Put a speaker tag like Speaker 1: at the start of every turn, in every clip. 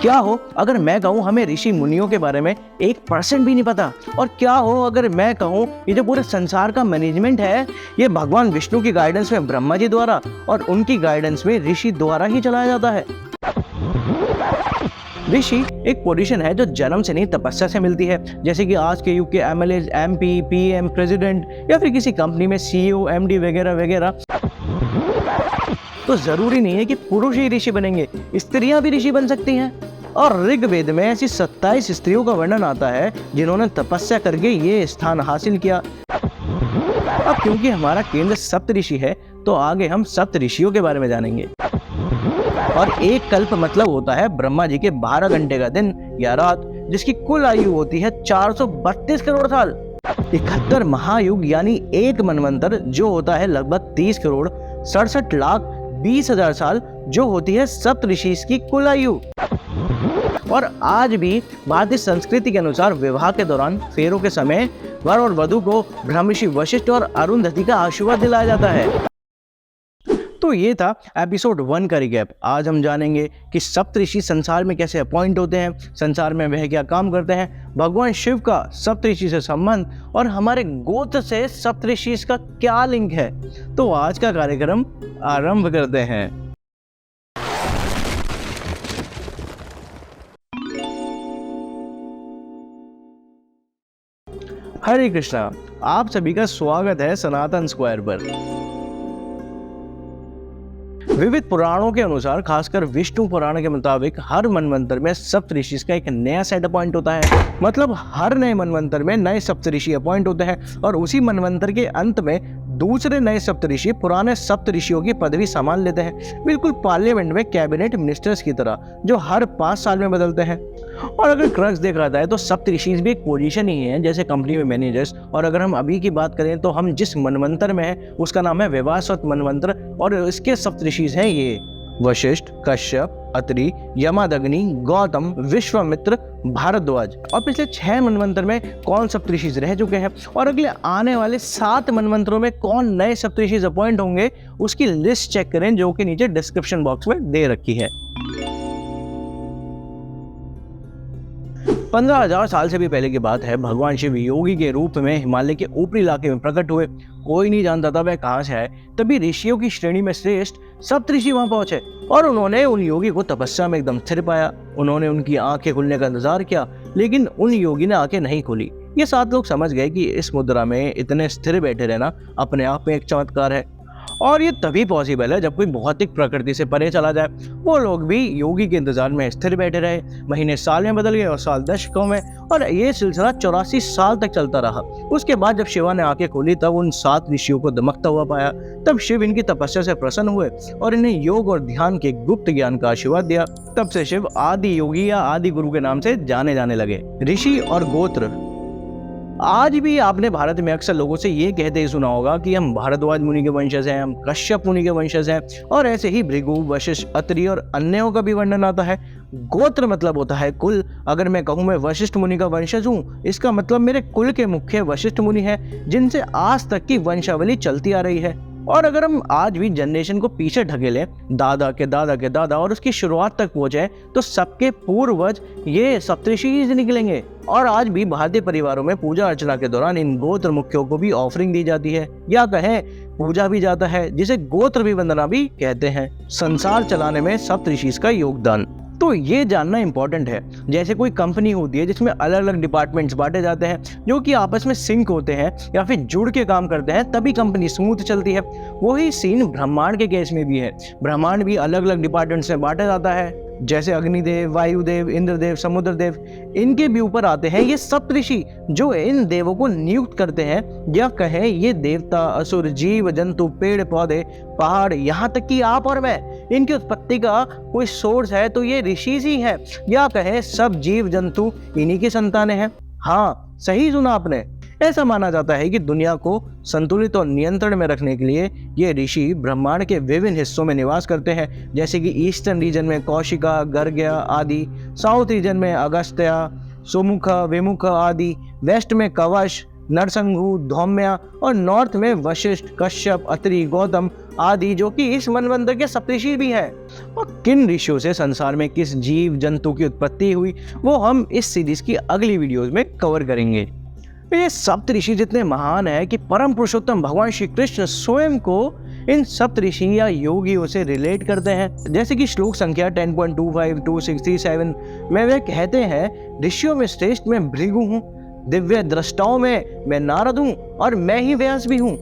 Speaker 1: क्या हो अगर मैं कहूँ हमें ऋषि मुनियों के बारे में 1% भी नहीं पता, और क्या हो अगर मैं कहूँ ये जो पूरे संसार का मैनेजमेंट है ये भगवान विष्णु की गाइडेंस में ब्रह्मा जी द्वारा और उनकी गाइडेंस में ऋषि द्वारा ही चलाया जाता है। ऋषि एक पोजीशन है जो जन्म से नहीं तपस्या से मिलती है, जैसे कि आज के युग के एमएलए, एमपी, पीएम, प्रेसिडेंट या फिर किसी कंपनी में सीईओ, एमडी वगैरह वगैरह। तो जरूरी नहीं है कि पुरुष ही ऋषि बनेंगे, स्त्रियां भी ऋषि बन सकती हैं। और ऋग्वेद में ऐसी 27 स्त्रियों का वर्णन आता है जिन्होंने तपस्या करके ये स्थान हासिल किया। अब क्योंकि हमारा केंद्र सप्तऋषि है तो आगे हम सप्तऋषियों के बारे में जानेंगे। और एक कल्प मतलब होता है ब्रह्मा जी के 12 घंटे का दिन या रात, जिसकी कुल आयु होती है 432 करोड़ साल। 71 महायुग यानी एक मनवंतर जो होता है लगभग 30 करोड़ 67,20,000 साल, जो होती है सप्तऋषि की कुल आयु। और आज भी भारतीय संस्कृति के अनुसार विवाह के दौरान फेरों के समय वर और वधू को ब्रह्मर्षि वशिष्ठ और अरुंधति का आशीर्वाद दिलाया जाता है। तो ये था एपिसोड 1 का रिकैप। आज हम जानेंगे कि सप्तऋषि संसार में कैसे अपॉइंट होते हैं, संसार में वह क्या काम करते हैं, भगवान शिव का सप्तऋषि से संबंध और हमारे गोत्र से सप्तऋषि का क्या लिंक है। तो आज का कार्यक्रम आरंभ करते हैं। हरे कृष्णा, आप सभी का स्वागत है सनातन स्क्वायर पर। विविध पुराणों के अनुसार, खासकर विष्णु पुराण के मुताबिक, हर मनवंतर में सप्तऋषि का एक नया सेट अपॉइंट होता है। मतलब हर नए मनवंतर में नए सप्तऋषि अपॉइंट होते हैं और उसी मनवंतर के अंत में दूसरे नए सप्तऋषि पुराने सप्तऋषियों की पदवी संभाल लेते हैं, बिल्कुल पार्लियामेंट में कैबिनेट मिनिस्टर्स की तरह, जो हर 5 साल में बदलते हैं। और अगर क्रक्स देखा जाए तो सप्तऋषि भी एक पोजीशन ही है जैसे कंपनी में मैनेजर्स। और अगर हम अभी की बात करें तो हम जिस मनवंतर में है उसका नाम है वैवस्वत मनवंतर, और इसके सप्तऋषि हैं ये वशिष्ठ, कश्यप, अत्रि, यमादग्नि, गौतम, विश्वामित्र, भारद्वाज। और पिछले 6 मनवंतर में कौन सप्तऋषि रह चुके हैं और अगले आने वाले 7 मनवंतरों में कौन नए सप्तऋषि अपॉइंट होंगे, उसकी लिस्ट चेक करें जो कि नीचे डिस्क्रिप्शन बॉक्स में दे रखी है। 15,000 साल से भी पहले की बात है। भगवान शिव योगी के रूप में हिमालय के ऊपरी इलाके में प्रकट हुए। कोई नहीं जानता था वह कहाँ से आए। तभी ऋषियों की श्रेणी में श्रेष्ठ सप्तऋषि वहां पहुंचे और उन्होंने उन योगी को तपस्या में एकदम स्थिर पाया। उन्होंने उनकी आंखें खुलने का इंतजार किया, लेकिन उन योगी ने आंखें नहीं खोली। ये 7 लोग समझ गए कि इस मुद्रा में इतने स्थिर बैठे रहना अपने आप में एक चमत्कार है, और ये तभी पॉसिबल है जब कोई भौतिक प्रकृति से परे चला जाए। वो लोग भी योगी के इंतजार में स्थिर बैठे रहे। महीने साल में बदल गए और साल दशकों में, और ये सिलसिला 84 साल तक चलता रहा। उसके बाद जब शिवा ने आंखें खोली तब उन 7 ऋषियों को दमकता हुआ पाया। तब शिव इनकी तपस्या से प्रसन्न हुए और इन्हें योग और ध्यान के गुप्त ज्ञान का आशीर्वाद दिया। तब से शिव आदि योगी या आदि गुरु के नाम से जाने जाने लगे। ऋषि और गोत्र। आज भी आपने भारत में अक्सर लोगों से ये कहते ही सुना होगा कि हम भारद्वाज मुनि के वंशज हैं, हम कश्यप मुनि के वंशज हैं, और ऐसे ही भृगु, वशिष्ठ, अत्रि और अन्यों का भी वर्णन आता है। गोत्र मतलब होता है कुल। अगर मैं कहूँ मैं वशिष्ठ मुनि का वंशज हूँ, इसका मतलब मेरे कुल के मुख्य वशिष्ठ मुनि हैं, जिनसे आज तक की वंशावली चलती आ रही है। और अगर हम आज भी जनरेशन को पीछे ढकेलें, दादा के दादा के दादा और उसकी शुरुआत तक पहुंचे, तो सबके पूर्वज ये सप्तऋषि से निकलेंगे। और आज भी भारतीय परिवारों में पूजा अर्चना के दौरान इन गोत्र मुख्यों को भी ऑफरिंग दी जाती है, या कहें पूजा भी जाता है, जिसे गोत्र भी वंदना भी कहते हैं। संसार चलाने में सप्तऋषि का योगदान तो ये जानना इंपॉर्टेंट है। जैसे कोई कंपनी होती है जिसमें अलग अलग डिपार्टमेंट्स बांटे जाते हैं जो कि आपस में सिंक होते हैं या फिर जुड़ के काम करते हैं, तभी कंपनी स्मूथ चलती है। वही सीन ब्रह्मांड के केस में भी है। ब्रह्मांड भी अलग अलग डिपार्टमेंट्स में बांटा जाता है, जैसे अग्निदेव, वायुदेव, इंद्रदेव, समुद्रदेव। इनके भी ऊपर आते हैं ये सप्तऋषि जो इन देवों को नियुक्त करते हैं, या कहें ये देवता, असुर, जीव जंतु, पेड़ पौधे, पहाड़, यहाँ तक कि आप और मैं, इनकी उत्पत्ति का कोई सोर्स है तो ये ऋषि ही है, या कहें सब जीव जंतु इन्हीं की संतानें हैं। हाँ, सही सुना आपने। ऐसा माना जाता है कि दुनिया को संतुलित और नियंत्रण में रखने के लिए ये ऋषि ब्रह्मांड के विभिन्न हिस्सों में निवास करते हैं, जैसे कि ईस्टर्न रीजन में कौशिका, गर्ग्या आदि, साउथ रीजन में अगस्त्य, सुमुख, विमुख आदि, वेस्ट में कवश, नरसंघू, धौम्या और नॉर्थ में वशिष्ठ, कश्यप, अत्रि, गौतम आदि, जो कि इस मनवंतर के सप्तऋषि भी हैं। और किन ऋषियों से संसार में किस जीव जंतु की उत्पत्ति हुई वो हम इस सीरीज की अगली वीडियोस में कवर करेंगे। ये सप्तऋषि जितने महान है कि परम पुरुषोत्तम भगवान श्री कृष्ण स्वयं को इन सप्तऋषि या योगियों से रिलेट करते हैं। जैसे कि श्लोक संख्या 10.25-267 में वे कहते हैं, ऋषियों में श्रेष्ठ मैं भृगु हूँ, दिव्य दृष्टाओं में मैं नारद हूँ और मैं ही व्यास भी हूँ।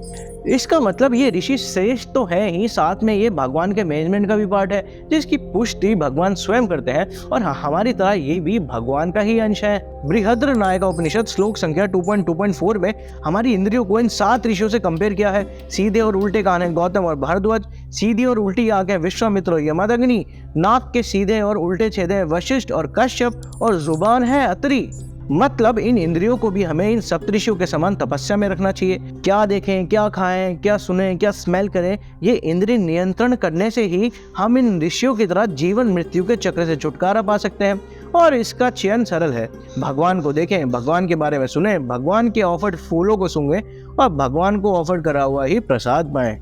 Speaker 1: इसका मतलब ये ऋषि श्रेष्ठ तो है ही, साथ में ये भगवान के मैनेजमेंट का भी पार्ट है, जिसकी पुष्टि भगवान स्वयं करते हैं और हमारी तरह ये भी भगवान का ही अंश है। बृहद्र नायका उपनिषद श्लोक संख्या 2.2.4 में हमारी इंद्रियों को इन 7 ऋषियों से कंपेयर किया है। सीधे और उल्टे कान है गौतम और भारद्वाज, सीधी और उल्टी आंखें विश्वामित्र और यमदग्नि, नाक के सीधे और उल्टे छेदे वशिष्ठ और कश्यप और जुबान है अत्रि। मतलब इन इंद्रियों को भी हमें इन सप्तऋषियों के समान तपस्या में रखना चाहिए। क्या देखें, क्या खाएं, क्या सुने, क्या स्मेल करें, ये इंद्रिय नियंत्रण करने से ही हम इन ऋषियों की तरह जीवन मृत्यु के चक्र से छुटकारा पा सकते हैं। और इसका चयन सरल है, भगवान को देखें, भगवान के बारे में सुने, भगवान के ऑफर्ड फूलों को सूंघें और भगवान को ऑफर करा हुआ ही प्रसाद पाएं।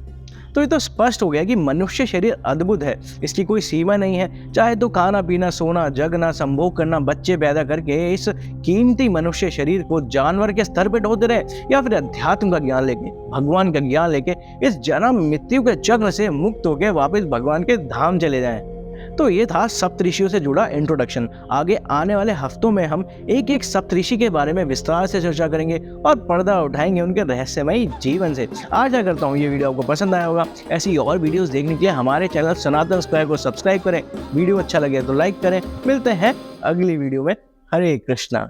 Speaker 1: तो ये तो स्पष्ट हो गया कि मनुष्य शरीर अद्भुत है, इसकी कोई सीमा नहीं है। चाहे तो खाना पीना, सोना, जगना, संभोग करना, बच्चे पैदा करके इस कीमती मनुष्य शरीर को जानवर के स्तर पर ढोते रहे, या फिर अध्यात्म का ज्ञान लेके, भगवान का ज्ञान लेके इस जन्म मृत्यु के चक्र से मुक्त होकर वापस भगवान के धाम चले जाएं। तो ये था सप्तऋषियों से जुड़ा इंट्रोडक्शन। आगे आने वाले हफ्तों में हम एक एक सप्तऋषि के बारे में विस्तार से चर्चा करेंगे और पर्दा उठाएंगे उनके रहस्यमयी जीवन से। आशा करता हूँ ये वीडियो आपको पसंद आया होगा। ऐसी और वीडियोस देखने के लिए हमारे चैनल सनातन स्क्वायर को सब्सक्राइब करें। वीडियो अच्छा लगे तो लाइक करें। मिलते हैं अगली वीडियो में। हरे कृष्णा।